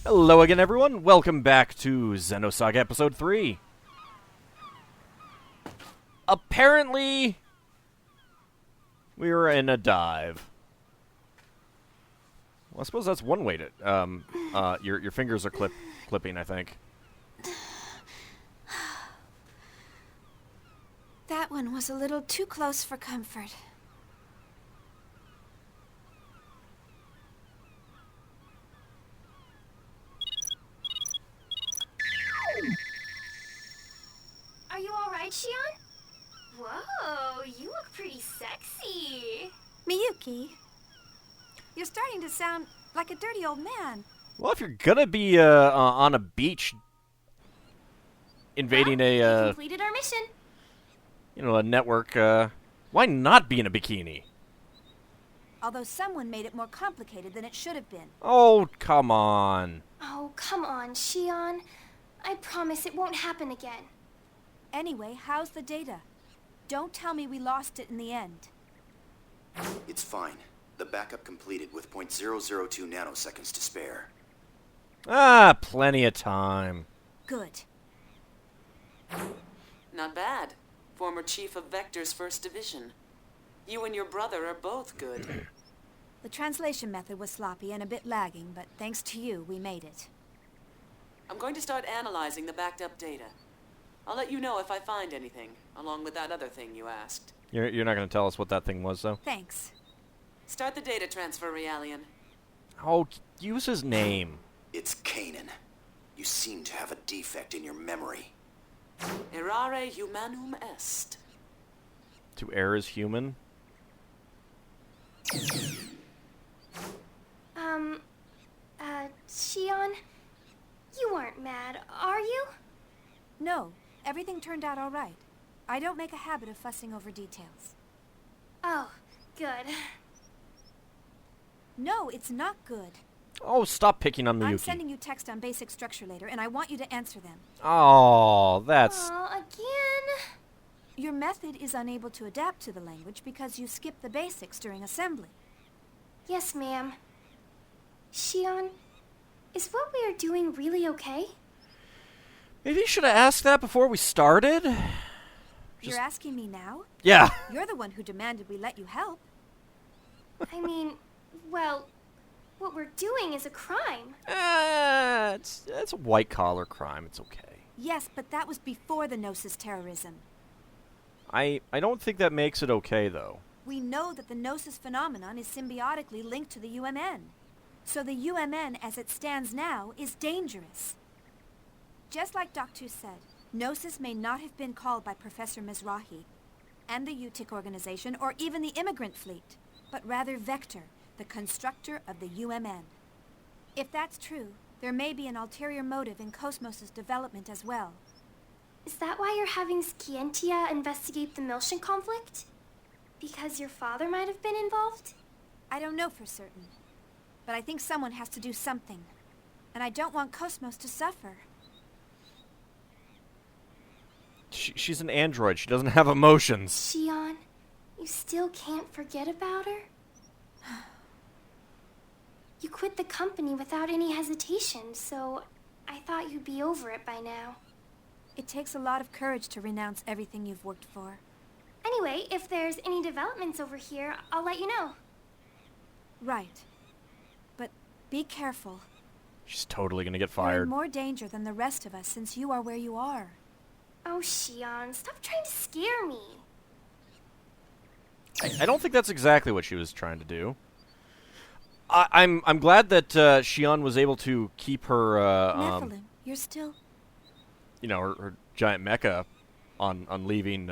Hello again, everyone. Welcome back to Xenosaga Episode 3. Apparently, we were in a dive. Well, I suppose that's one way to... your fingers are clipping, I think. That one was a little too close for comfort. Are you alright, Shion? Whoa, you look pretty sexy. Miyuki, you're starting to sound like a dirty old man. Well, if you're gonna be on a beach invading We a completed our mission. a network, why not be in a bikini? Although someone made it more complicated than it should have been. Oh, come on. Oh, come on, Shion. I promise it won't happen again. Anyway, how's the data? Don't tell me we lost it in the end. It's fine. The backup completed with .002 nanoseconds to spare. Ah, plenty of time. Good. Not bad. Former chief of Vector's 1st Division. You and your brother are both good. The translation method was sloppy and a bit lagging, but thanks to you, we made it. I'm going to start analyzing the backed up data. I'll let you know if I find anything, along with that other thing you asked. You're not gonna tell us what that thing was, though? Thanks. Start the data transfer, Realian. Oh, use his name. It's Kanan. You seem to have a defect in your memory. Errare humanum est. To err is human? Shion, you weren't mad, are you? No, everything turned out all right. I don't make a habit of fussing over details. Oh, good. No, it's not good. Oh, stop picking on Miyuki. I'm sending you text on basic structure later, and I want you to answer them. Oh, that's... Aw, again? Your method is unable to adapt to the language because you skip the basics during assembly. Yes, ma'am. Shion, is what we are doing really okay? Maybe you should have asked that before we started? You're asking me now? Yeah. You're the one who demanded we let you help. I mean, well, what we're doing is a crime. It's a white-collar crime. It's okay. Yes, but that was before the Gnosis terrorism. I don't think that makes it okay, though. We know that the Gnosis phenomenon is symbiotically linked to the UMN. So the UMN, as it stands now, is dangerous. Just like Doctor said, Gnosis may not have been called by Professor Mizrahi and the UTIC organization or even the immigrant fleet, but rather Vector, the constructor of the UMN. If that's true, there may be an ulterior motive in KOS-MOS's development as well. Is that why you're having Scientia investigate the Miltian conflict? Because your father might have been involved? I don't know for certain, but I think someone has to do something, and I don't want KOS-MOS to suffer. She's an android. She doesn't have emotions. Shion, you still can't forget about her? You quit the company without any hesitation, so I thought you'd be over it by now. It takes a lot of courage to renounce everything you've worked for. Anyway, if there's any developments over here, I'll let you know. Right. But be careful. She's totally gonna get You're in fired. more danger than the rest of us since you are where you are. Oh, Shion, stop trying to scare me. I don't think that's exactly what she was trying to do. I'm glad that Shion was able to keep her Nephilim, you're still... her giant mecha on leaving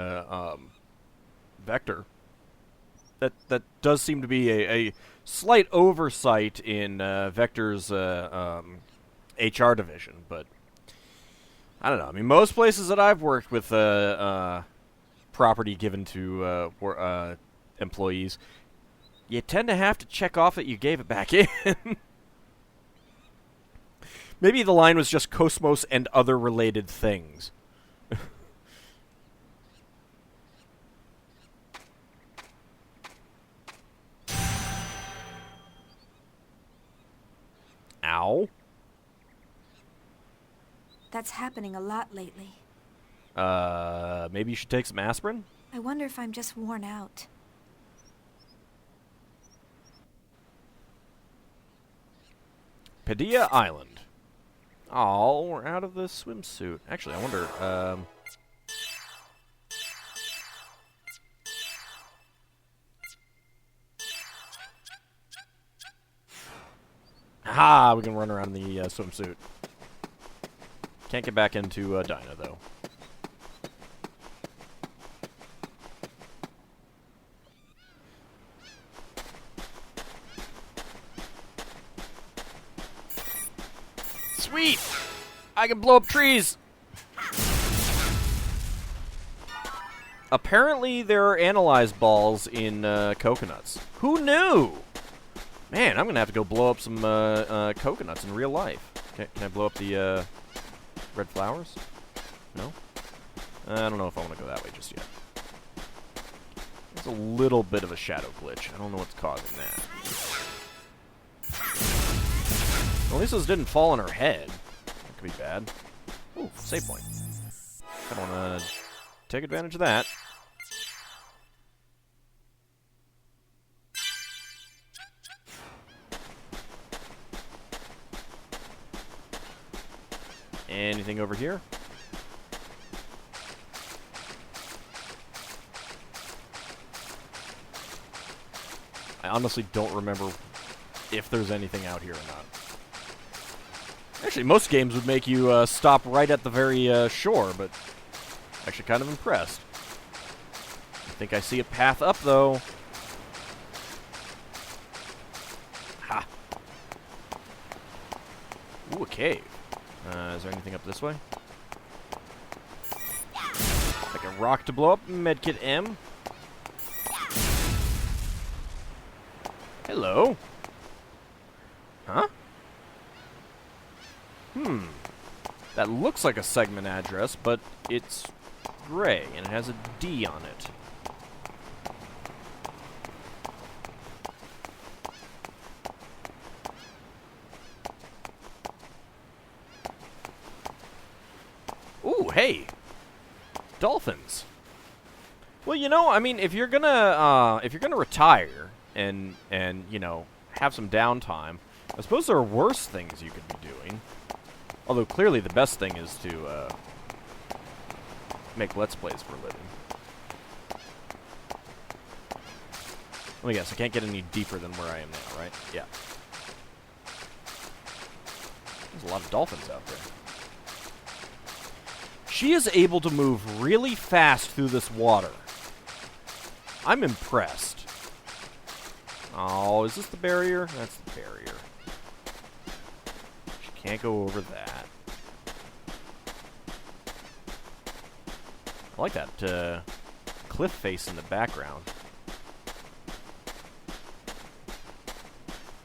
Vector. That does seem to be a slight oversight in Vector's HR division, but I don't know. I mean, most places that I've worked with property given to employees, you tend to have to check off that you gave it back in. Maybe the line was just KOS-MOS and other related things. Ow. That's happening a lot lately. Maybe you should take some aspirin? I wonder if I'm just worn out. Padilla Island. Oh, we're out of the swimsuit. Actually, I wonder, aha! We can run around in the swimsuit. Can't get back into Dinah, though. Sweet! I can blow up trees! Apparently there are analyzed balls in coconuts. Who knew? Man, I'm gonna have to go blow up some coconuts in real life. Can I blow up the red flowers? No? I don't know if I want to go that way just yet. There's a little bit of a shadow glitch. I don't know what's causing that. Well, at least those didn't fall on her head. That could be bad. Ooh, save point. I don't want to take advantage of that. Anything over here? I honestly don't remember if there's anything out here or not. Actually, most games would make you stop right at the very shore, but actually kind of impressed. I think I see a path up, though. Ha! Ooh, a cave. Is there anything up this way? Like a rock to blow up? Medkit M. Hello. Huh? That looks like a segment address, but it's gray, and it has a D on it. Ooh, hey! Dolphins. Well, you know, I mean, if you're gonna retire and you know, have some downtime, I suppose there are worse things you could be doing. Although clearly the best thing is to make Let's Plays for a living. Let me guess, I can't get any deeper than where I am now, right? Yeah. There's a lot of dolphins out there. She is able to move really fast through this water. I'm impressed. Oh, is this the barrier? That's the barrier. She can't go over that. I like that cliff face in the background.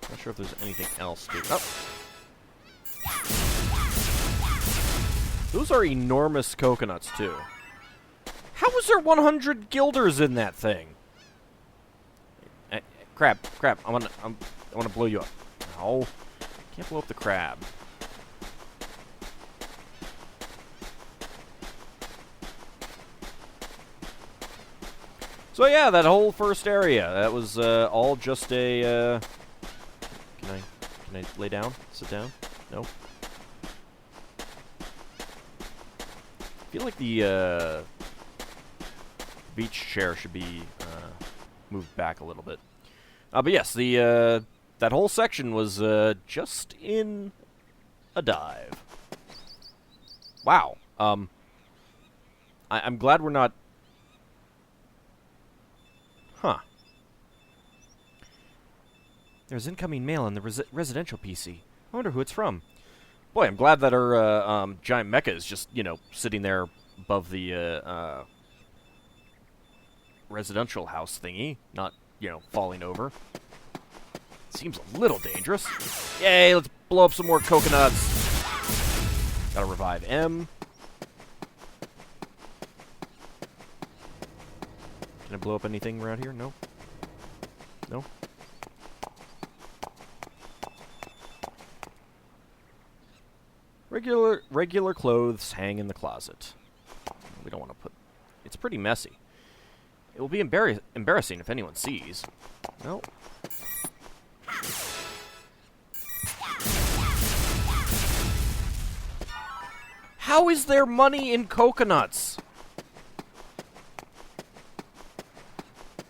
Not sure if there's anything else to... Oh! Those are enormous coconuts, too. How was there 100 guilders in that thing? Crab, I want to blow you up. No, can't blow up the crab. So yeah, that whole first area, that was all just a. Can I lay down? Sit down? No. I feel like the beach chair should be moved back a little bit. But yes, the that whole section was just in a dive. Wow. I'm glad we're not... Huh. There's incoming mail on the residential PC. I wonder who it's from. Boy, I'm glad that our giant mecha is just, you know, sitting there above the residential house thingy, not, you know, falling over. Seems a little dangerous. Yay, let's blow up some more coconuts. Gotta revive M. Can I blow up anything around here? No? No? Regular clothes hang in the closet. We don't want to put... It's pretty messy. It will be embarrassing if anyone sees. No. How is there money in coconuts?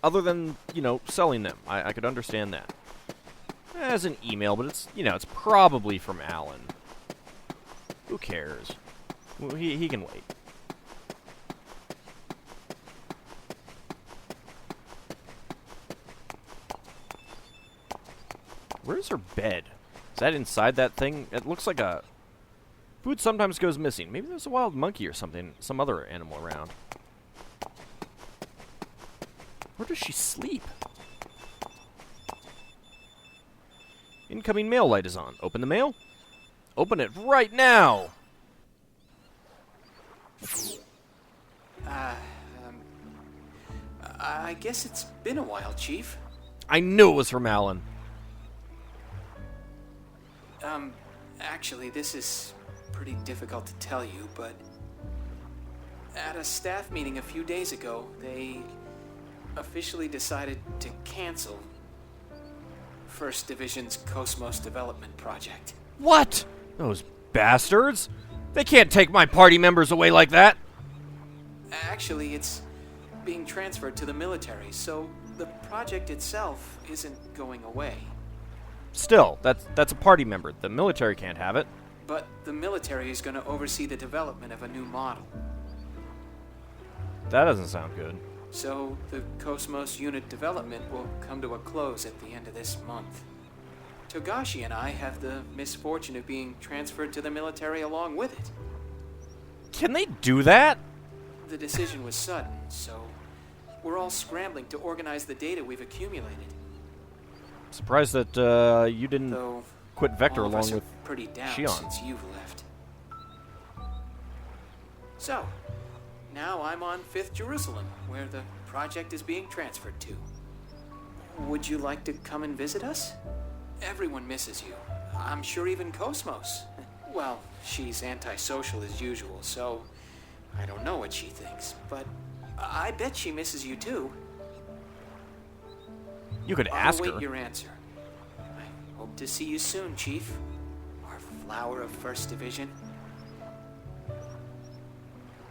Other than, selling them. I could understand that. As an email, but it's, it's probably from Alan. Who cares? Well, he can wait. Where's her bed? Is that inside that thing? It looks like a... Food sometimes goes missing. Maybe there's a wild monkey or something, some other animal around. Where does she sleep? Incoming mail light is on. Open the mail? Open it right now! I guess it's been a while, Chief. I knew it was from Alan. Actually, this is pretty difficult to tell you, but at a staff meeting a few days ago, they officially decided to cancel First Division's KOS-MOS development project. What? Those bastards? They can't take my party members away like that. Actually, it's being transferred to the military, so the project itself isn't going away. Still, that's a party member. The military can't have it. But the military is going to oversee the development of a new model. That doesn't sound good. So the KOS-MOS unit development will come to a close at the end of this month. Togashi and I have the misfortune of being transferred to the military along with it. Can they do that? The decision was sudden, so we're all scrambling to organize the data we've accumulated. Surprised that you didn't Though quit Vector all of along us are with pretty down Shion. since you've left. So, now I'm on 5th Jerusalem, where the project is being transferred to. Would you like to come and visit us? Everyone misses you. I'm sure even KOS-MOS. Well, she's antisocial as usual, so I don't know what she thinks, but I bet she misses you too. You could I'll ask await her. your answer. I hope to see you soon, Chief. Our flower of 1st Division.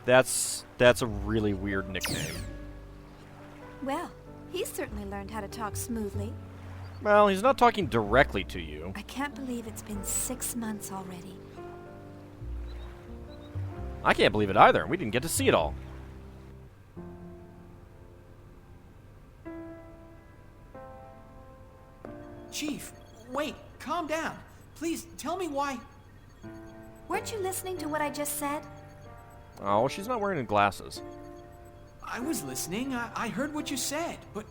That's a really weird nickname. Well, he's certainly learned how to talk smoothly. Well, he's not talking directly to you. I can't believe it's been 6 months already. I can't believe it either. We didn't get to see it all. Chief, wait, calm down. Please, tell me why... Weren't you listening to what I just said? Oh, she's not wearing glasses. I was listening. I heard what you said, but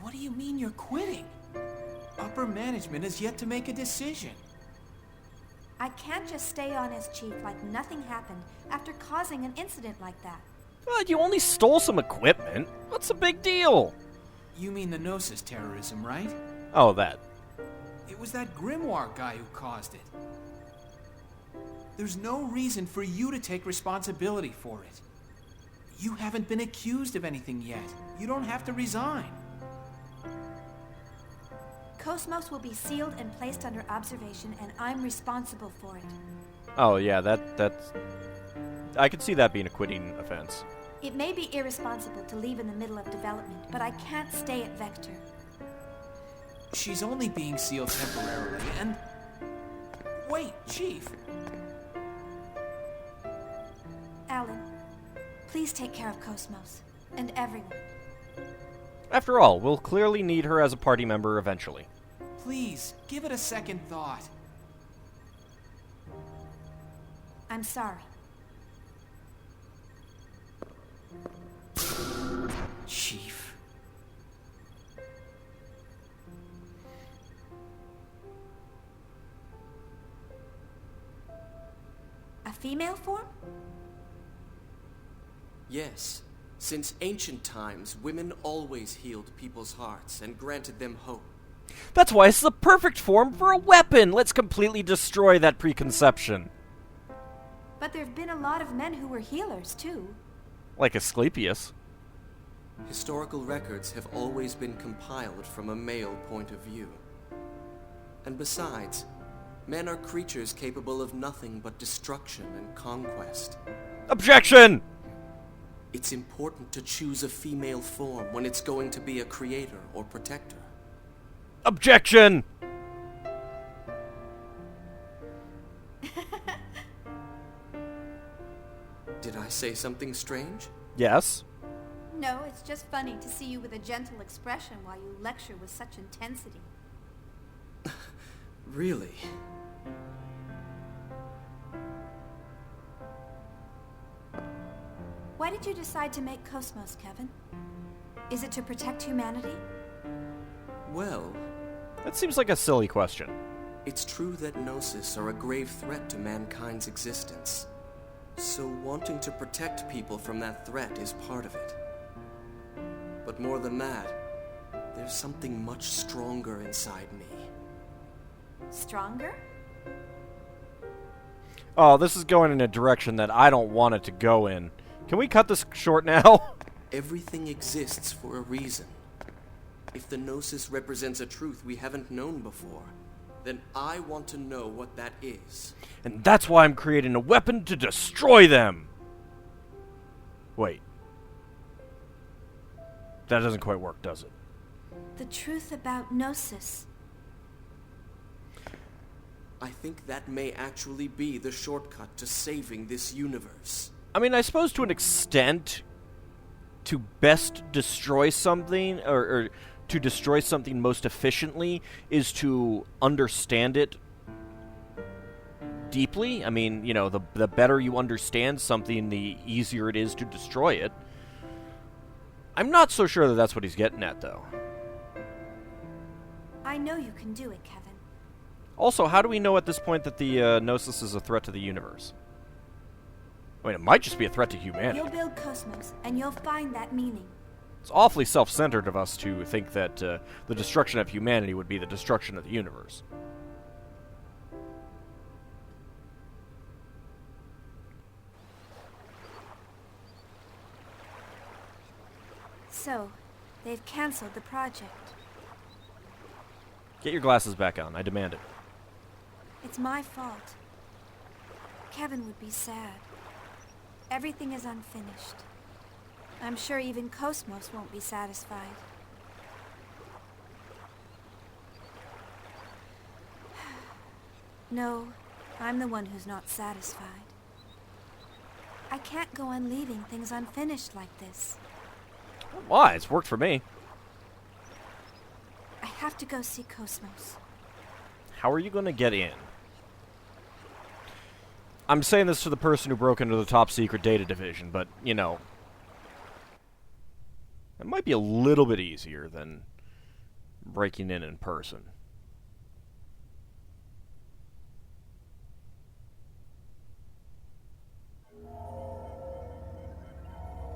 what do you mean you're quitting? Upper management has yet to make a decision. I can't just stay on as chief like nothing happened after causing an incident like that. Well, you only stole some equipment. What's the big deal? You mean the Gnosis terrorism, right? Oh, that. It was that Grimoire guy who caused it. There's no reason for you to take responsibility for it. You haven't been accused of anything yet. You don't have to resign. KOS-MOS will be sealed and placed under observation, and I'm responsible for it. Oh, yeah, that's... I could see that being a quitting offense. It may be irresponsible to leave in the middle of development, but I can't stay at Vector. She's only being sealed temporarily, and... Wait, Chief. Alan, please take care of KOS-MOS, and everyone. After all, we'll clearly need her as a party member eventually. Please, give it a second thought. I'm sorry. Chief. A female form? Yes. Since ancient times, women always healed people's hearts and granted them hope. That's why it's the perfect form for a weapon! Let's completely destroy that preconception. But there have been a lot of men who were healers, too. Like Asclepius. Historical records have always been compiled from a male point of view. And besides, men are creatures capable of nothing but destruction and conquest. Objection! It's important to choose a female form when it's going to be a creator or protector. Objection! Did I say something strange? Yes. No, it's just funny to see you with a gentle expression while you lecture with such intensity. Really? Why did you decide to make KOS-MOS, Kevin? Is it to protect humanity? Well, That seems like a silly question. it's true that Gnosis are a grave threat to mankind's existence. So wanting to protect people from that threat is part of it. But more than that, there's something much stronger inside me. Stronger? Oh, this is going in a direction that I don't want it to go in. Can we cut this short now? Everything exists for a reason. If the Gnosis represents a truth we haven't known before, then I want to know what that is. And that's why I'm creating a weapon to destroy them! Wait. That doesn't quite work, does it? The truth about Gnosis. I think that may actually be the shortcut to saving this universe. I mean, I suppose to an extent, to best destroy something, or to destroy something most efficiently, is to understand it deeply. I mean, you know, the better you understand something, the easier it is to destroy it. I'm not so sure that that's what he's getting at, though. I know you can do it, Kevin. Also, how do we know at this point that the Gnosis is a threat to the universe? I mean, it might just be a threat to humanity. You'll build KOS-MOS, and you'll find that meaning. It's awfully self-centered of us to think that the destruction of humanity would be the destruction of the universe. So, they've canceled the project. Get your glasses back on. I demand it. It's my fault. Kevin would be sad. Everything is unfinished. I'm sure even KOS-MOS won't be satisfied. No, I'm the one who's not satisfied. I can't go on leaving things unfinished like this. Why? It's worked for me. I have to go see KOS-MOS. How are you going to get in? I'm saying this to the person who broke into the top secret data division, but, you know, it might be a little bit easier than breaking in person.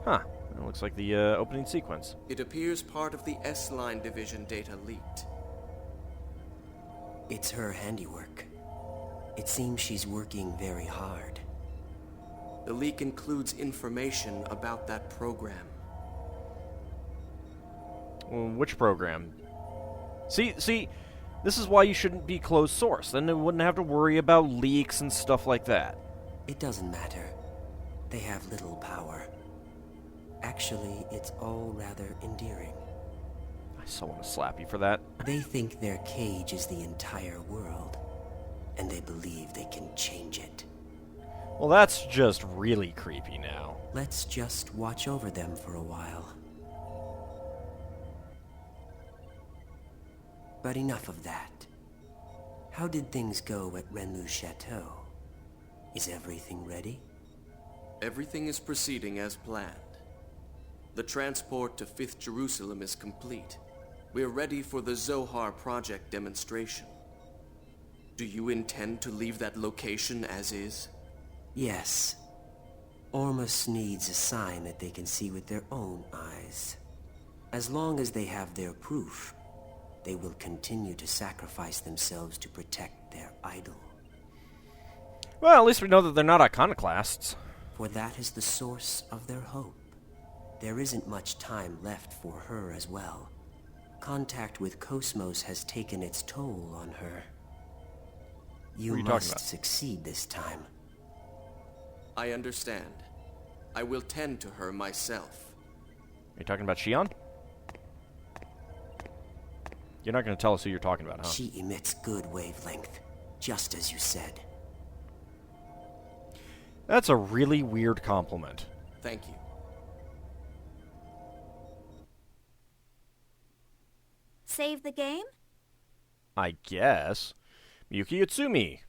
Huh. It looks like the opening sequence. It appears part of the S-Line division data leaked. It's her handiwork. It seems she's working very hard. The leak includes information about that program. Which program? See, this is why you shouldn't be closed source. Then they wouldn't have to worry about leaks and stuff like that. It doesn't matter. They have little power. Actually, it's all rather endearing. I so want to slap you for that. They think their cage is the entire world, and they believe they can change it. Well, that's just really creepy now. Let's just watch over them for a while. But enough of that. How did things go at Renlu's chateau? Is everything ready? Everything is proceeding as planned. The transport to 5th Jerusalem is complete. We're ready for the Zohar project demonstration. Do you intend to leave that location as is? Yes. Ormus needs a sign that they can see with their own eyes. As long as they have their proof, they will continue to sacrifice themselves to protect their idol. Well, at least we know that they're not iconoclasts. For that is the source of their hope. There isn't much time left for her as well. Contact with KOS-MOS has taken its toll on her. You What are you talking must about? succeed this time. I understand. I will tend to her myself. Are you talking about Shion? You're not going to tell us who you're talking about, huh? She emits good wavelength, just as you said. That's a really weird compliment. Thank you. Save the game? I guess. Miyuki Utsumi.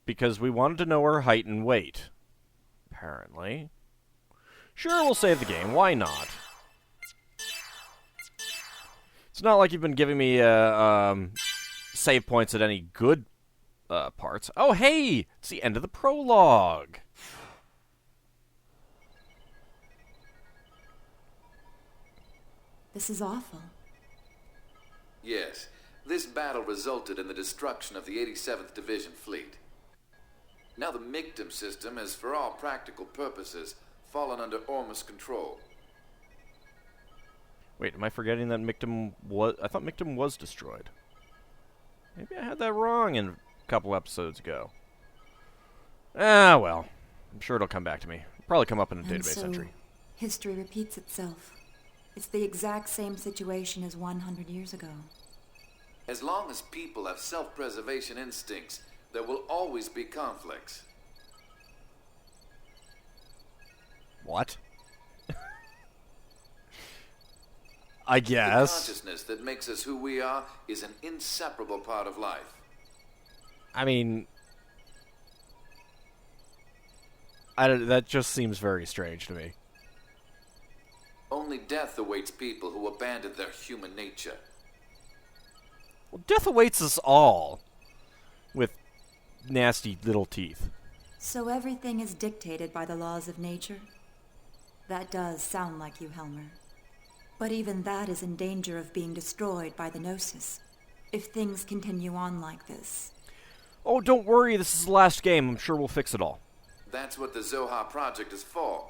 Because we wanted to know her height and weight. Apparently. Sure, we'll save the game. Why not? It's not like you've been giving me save points at any good parts. Oh, hey! It's the end of the prologue. This is awful. Yes, this battle resulted in the destruction of the 87th Division fleet. Now the MICTM system has, for all practical purposes, fallen under ORMUS control. Wait, am I forgetting that MICTM was... I thought MICTM was destroyed. Maybe I had that wrong a couple episodes ago. Ah, well. I'm sure it'll come back to me. It'll probably come up in a And database so, entry. history repeats itself. It's the exact same situation as 100 years ago. As long as people have self-preservation instincts, there will always be conflicts. What? I The guess. consciousness that makes us who we are is an inseparable part of life. I mean... that just seems very strange to me. Only death awaits people who abandon their human nature. Well, death awaits us all. With nasty little teeth. So everything is dictated by the laws of nature? That does sound like you, Helmer. But even that is in danger of being destroyed by the Gnosis, if things continue on like this. Oh, don't worry, this is the last game. I'm sure we'll fix it all. That's what the Zoha project is for.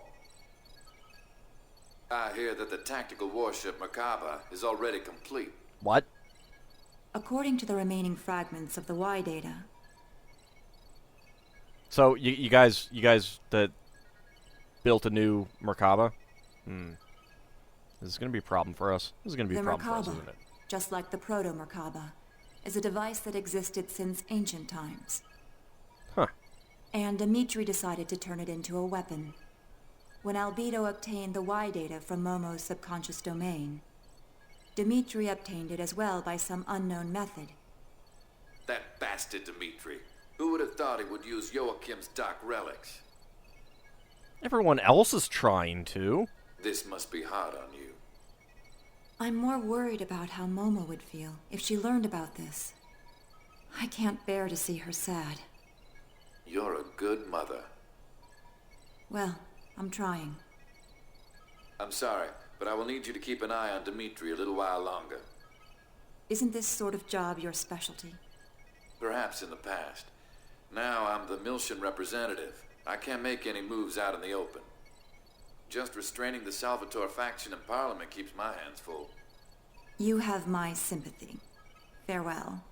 I hear that the tactical warship Merkaba is already complete. What? According to the remaining fragments of the Y data, So, you guys that built a new Merkaba? This is going to be a problem for us. This is going to be the a problem for us, Merkaba, isn't it? just like the Proto-Merkaba, is a device that existed since ancient times. Huh. And Dimitri decided to turn it into a weapon. When Albedo obtained the Y data from Momo's subconscious domain, Dimitri obtained it as well by some unknown method. That bastard Dimitri. Who would have thought he would use Joachim's dark relics? Everyone else is trying to. This must be hard on you. I'm more worried about how Momo would feel if she learned about this. I can't bear to see her sad. You're a good mother. Well, I'm trying. I'm sorry, but I will need you to keep an eye on Dimitri a little while longer. Isn't this sort of job your specialty? Perhaps in the past. Now I'm the Miltian representative. I can't make any moves out in the open. Just restraining the Salvatore faction in Parliament keeps my hands full. You have my sympathy. Farewell.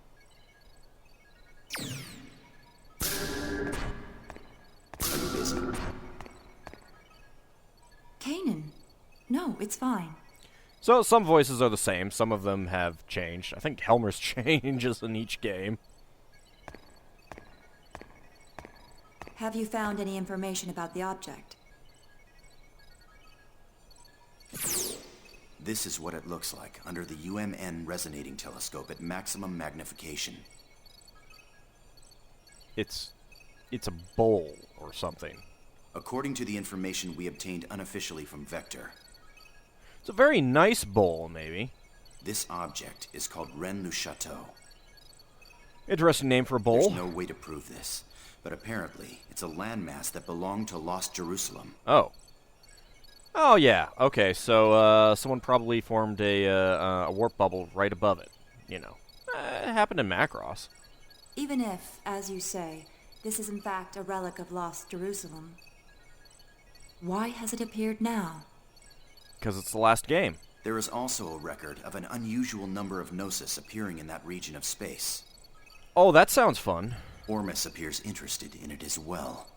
Are you busy? Kanan. No, it's fine. So, some voices are the same. Some of them have changed. I think Helmer's changes in each game. Have you found any information about the object? This is what it looks like under the UMN resonating telescope at maximum magnification. It's a bowl or something. According to the information we obtained unofficially from Vector, It's a very nice bowl, maybe. this object is called Rennes-le-Château. Interesting name for a bowl. There's no way to prove this, but apparently it's a landmass that belonged to Lost Jerusalem. Oh. Oh, yeah. Okay, so someone probably formed a warp bubble right above it. You know. It happened in Macross. Even if, as you say, this is in fact a relic of lost Jerusalem. Why has it appeared now? Because it's the last game. There is also a record of an unusual number of Gnosis appearing in that region of space. Oh, that sounds fun. Ormus appears interested in it as well.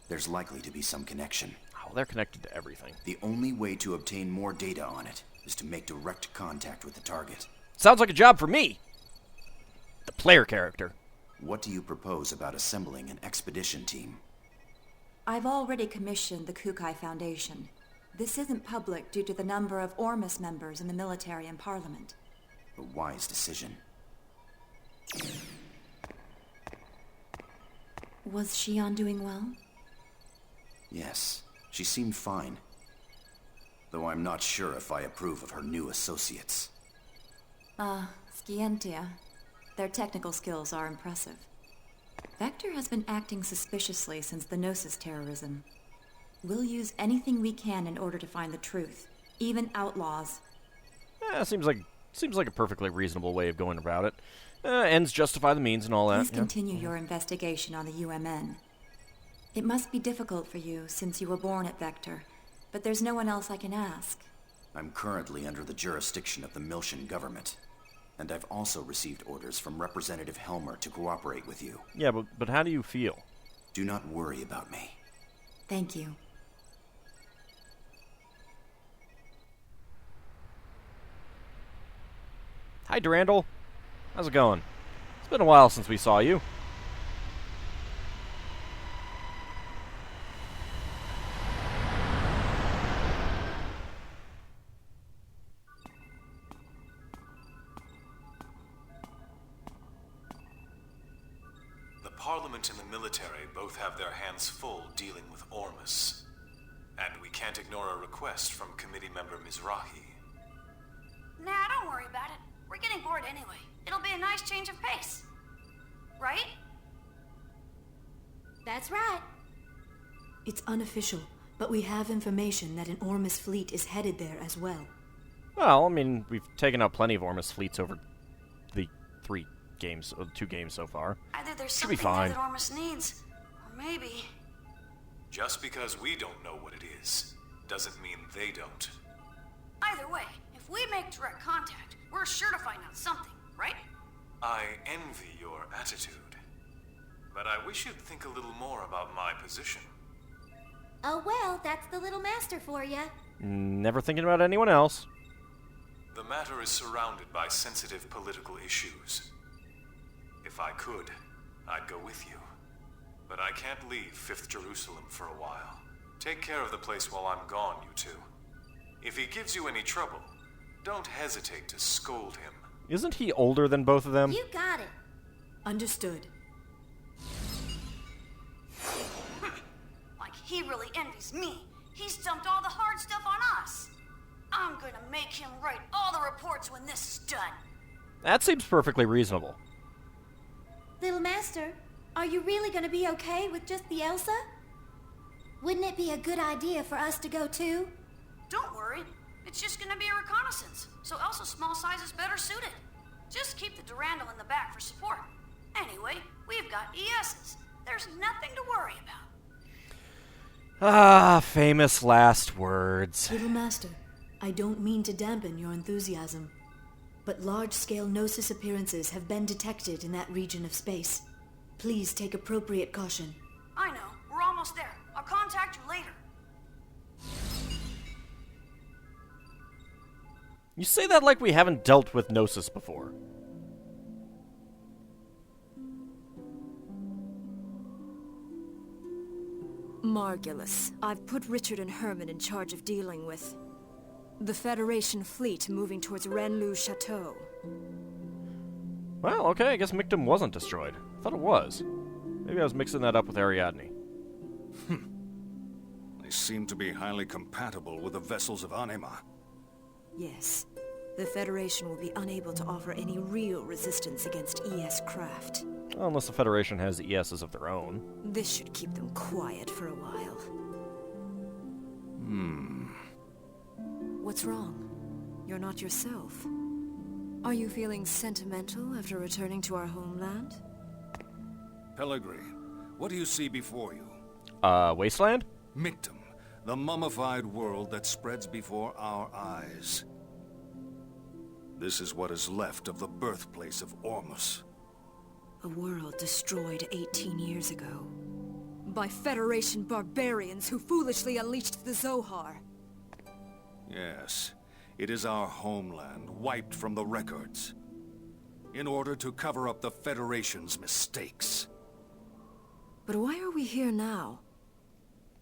There's likely to be some connection. Oh, they're connected to everything. The only way to obtain more data on it is to make direct contact with the target. Sounds like a job for me. The player character. What do you propose about assembling an expedition team? I've already commissioned the Kukai Foundation. This isn't public due to the number of Ormus members in the military and parliament. A wise decision. Was Shion doing well? Yes, she seemed fine. Though I'm not sure if I approve of her new associates. Scientia. Their technical skills are impressive. Vector has been acting suspiciously since the Gnosis terrorism. We'll use anything we can in order to find the truth, even outlaws. Seems like a perfectly reasonable way of going about it. Ends justify the means and all that. Please continue your investigation on the UMN. It must be difficult for you since you were born at Vector, but there's no one else I can ask. I'm currently under the jurisdiction of the Miltian government, and I've also received orders from Representative Helmer to cooperate with you. Yeah, but how do you feel? Do not worry about me. Thank you. Hi, Durandal. How's it going? It's been a while since we saw you. The Parliament and the military both have their hands full dealing with Ormus. And we can't ignore a request from committee member Mizrahi. Nah, don't worry about it. We're getting bored anyway. It'll be a nice change of pace. Right? That's right. It's unofficial, but we have information that an Ormus fleet is headed there as well. Well, I mean, we've taken out plenty of Ormus fleets over the 2 games so far. Either there's Should be something there fine. that Ormus needs, or maybe... Just because we don't know what it is, doesn't mean they don't. Either way, if we make direct contact, we're sure to find out something, right? I envy your attitude. But I wish you'd think a little more about my position. Oh well, that's the little master for ya. Never thinking about anyone else. The matter is surrounded by sensitive political issues. If I could, I'd go with you. But I can't leave 5th Jerusalem for a while. Take care of the place while I'm gone, you two. If he gives you any trouble, don't hesitate to scold him. Isn't he older than both of them? You got it. Understood. Like he really envies me. He's dumped all the hard stuff on us. I'm gonna make him write all the reports when this is done. That seems perfectly reasonable. Little master, are you really gonna be okay with just the Elsa? Wouldn't it be a good idea for us to go too? Don't worry. It's just gonna be a reconnaissance, so Elsa's small size is better suited. Just keep the Durandal in the back for support. Anyway, we've got ESs. There's nothing to worry about. Ah, famous last words. Little master, I don't mean to dampen your enthusiasm, but large-scale Gnosis appearances have been detected in that region of space. Please take appropriate caution. I know. We're almost there. I'll contact you later. You say that like we haven't dealt with Gnosis before. Margulis, I've put Richard and Herman in charge of dealing with the Federation fleet moving towards Renlu Chateau. Well, okay, I guess Mictum wasn't destroyed. I thought it was. Maybe I was mixing that up with Ariadne. They seem to be highly compatible with the vessels of Anima. Yes. The Federation will be unable to offer any real resistance against ES craft. Well, unless the Federation has ESs of their own. This should keep them quiet for a while. What's wrong? You're not yourself. Are you feeling sentimental after returning to our homeland? Pellegrini, What do you see before you? Wasteland? Mictum, the mummified world that spreads before our eyes. This is what is left of the birthplace of Ormus. A world destroyed 18 years ago. By Federation barbarians who foolishly unleashed the Zohar. Yes, it is our homeland, wiped from the records. In order to cover up the Federation's mistakes. But why are we here now?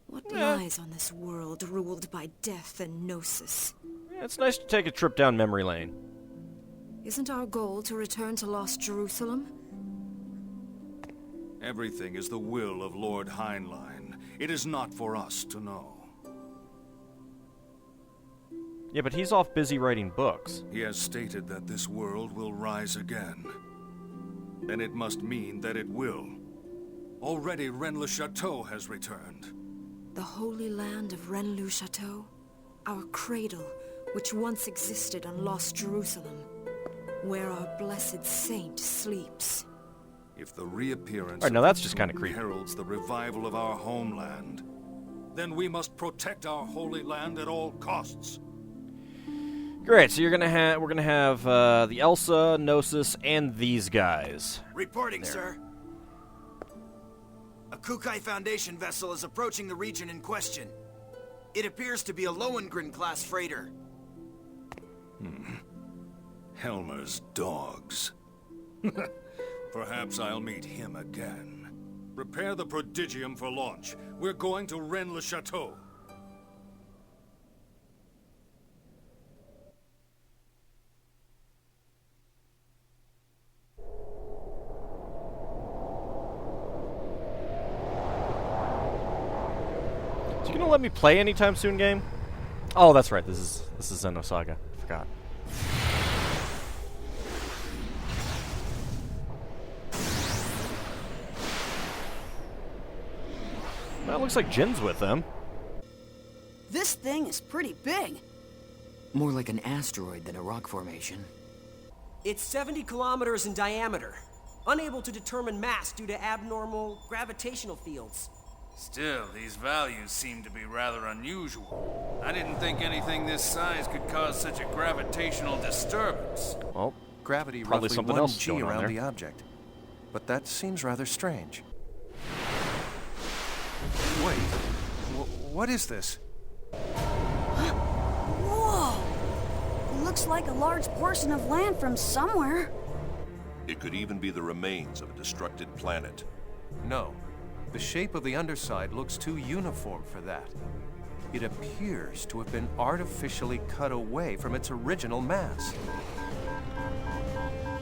What lies on this world ruled by death and gnosis? Yeah, it's nice to take a trip down memory lane. Isn't our goal to return to Lost Jerusalem? Everything is the will of Lord Heinlein. It is not for us to know. Yeah, but he's off busy writing books. He has stated that this world will rise again. Then it must mean that it will. Already Rennes-le-Château has returned. The holy land of Rennes-le-Château? Our cradle, which once existed on Lost Jerusalem, where our blessed saint sleeps. If the reappearance now that's just kind of creepy. heralds the revival of our homeland, then we must protect our holy land at all costs. Great, so we're gonna have the Elsa, Gnosis, and these guys. Reporting, sir. A Kukai Foundation vessel is approaching the region in question. It appears to be a Lohengrin-class freighter. Helmer's dogs. Perhaps I'll meet him again. Prepare the prodigium for launch. We're going to Rennes-le-Château. Is he gonna let me play anytime soon, game? Oh, that's right. This is Xenosaga. I forgot. Well, it looks like Jin's with them. This thing is pretty big. More like an asteroid than a rock formation. It's 70 kilometers in diameter. Unable to determine mass due to abnormal gravitational fields. Still, these values seem to be rather unusual. I didn't think anything this size could cause such a gravitational disturbance. Well, gravity probably roughly something 1 else G going on around there. the object. But that seems rather strange. Wait, what is this? Whoa! It looks like a large portion of land from somewhere. It could even be the remains of a destructed planet. No. The shape of the underside looks too uniform for that. It appears to have been artificially cut away from its original mass.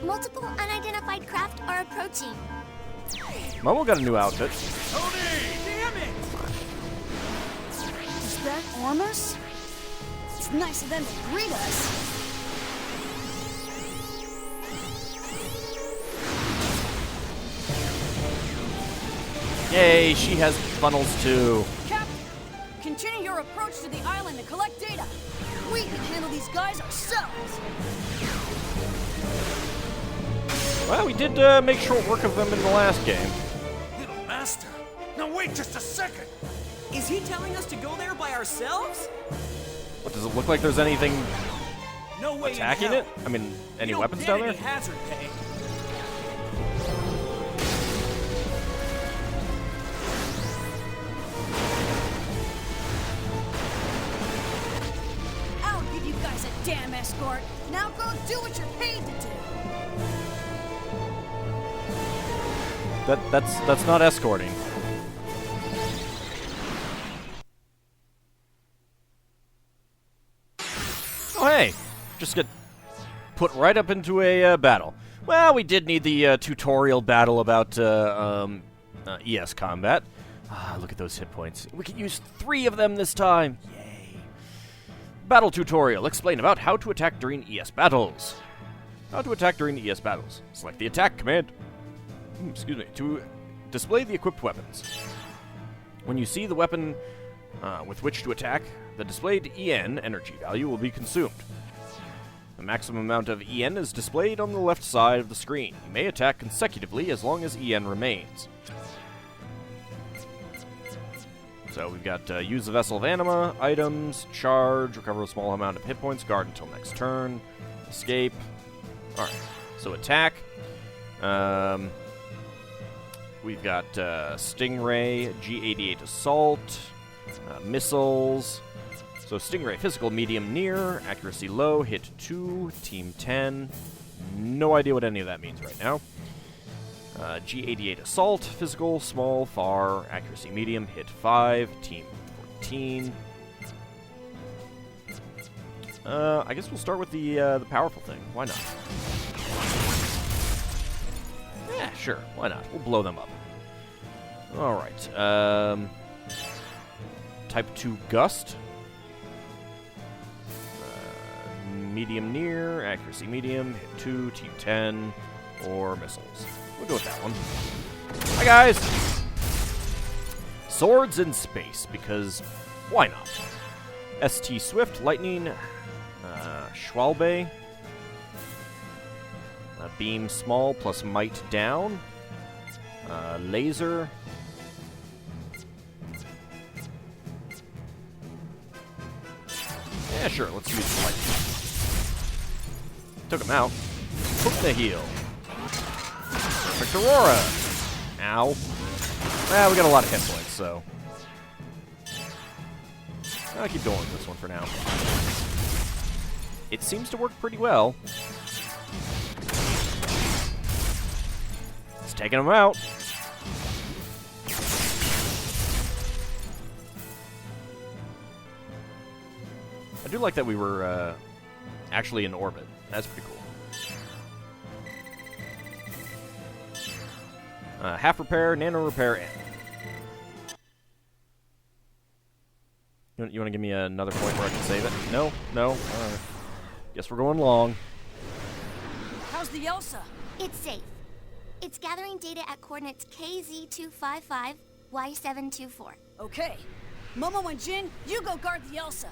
Multiple unidentified craft are approaching. Momo got a new outfit. Damn it! Is that Ormus? It's nice of them to greet us. Yay, she has funnels too. Captain, continue your approach to the island to collect data. We can handle these guys ourselves. Well, we did make short work of them in the last game. Little master! Now wait just a second! Is he telling us to go there by ourselves? What, does it look like there's anything No way attacking in hell. it? I mean, any You don't weapons get down any there? hazard pay. I'll give you guys a damn escort. Now go do what you're paid to do. That's not escorting. Oh hey, just get put right up into a battle. Well, we did need the tutorial battle about ES combat. Ah, look at those hit points. We can use 3 of them this time. Yay. Battle tutorial. Explain about how to attack during ES battles. How to attack during ES battles. Select the attack command. Excuse me. To display the equipped weapons. When you see the weapon with which to attack, the displayed EN energy value will be consumed. The maximum amount of EN is displayed on the left side of the screen. You may attack consecutively as long as EN remains. So we've got use the Vessel of Anima, items, charge, recover a small amount of hit points, guard until next turn, escape. Alright, so attack. We've got Stingray, G88 Assault, missiles. So Stingray, physical, medium, near, accuracy low, hit 2, team 10. No idea what any of that means right now. G88 Assault, physical, small, far, accuracy medium, hit 5, team 14. I guess we'll start with the powerful thing. Why not? Yeah, sure. Why not? We'll blow them up. All right. Type 2 Gust. Medium near, accuracy medium, hit 2, team 10, or missiles. We'll go with that one. Hi, guys! Swords in space, because why not? ST Swift, Lightning, Schwalbe, Beam Small plus Might down, Laser, yeah, sure, let's use the Lightning. Took him out. Hook the heel. Perfect Aurora. Ow. Well, we got a lot of hit points, so I'll keep going with this one for now. It seems to work pretty well. It's taking him out. I do like that we were actually in orbit. That's pretty cool. Half repair, nano repair, and you want to give me another point where I can save it? No, no. Guess we're going long. How's the Elsa? It's safe. It's gathering data at coordinates KZ255, Y724. Okay. Momo and Jin, you go guard the Elsa.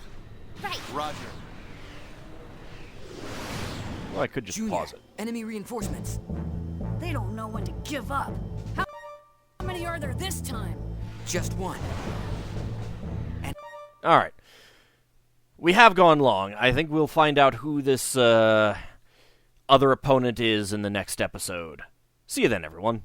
Right. Roger. Well, I could just pause it. Enemy reinforcements. They don't know when to give up. How many are there this time? Just one. All right. We have gone long. I think we'll find out who this other opponent is in the next episode. See you then, everyone.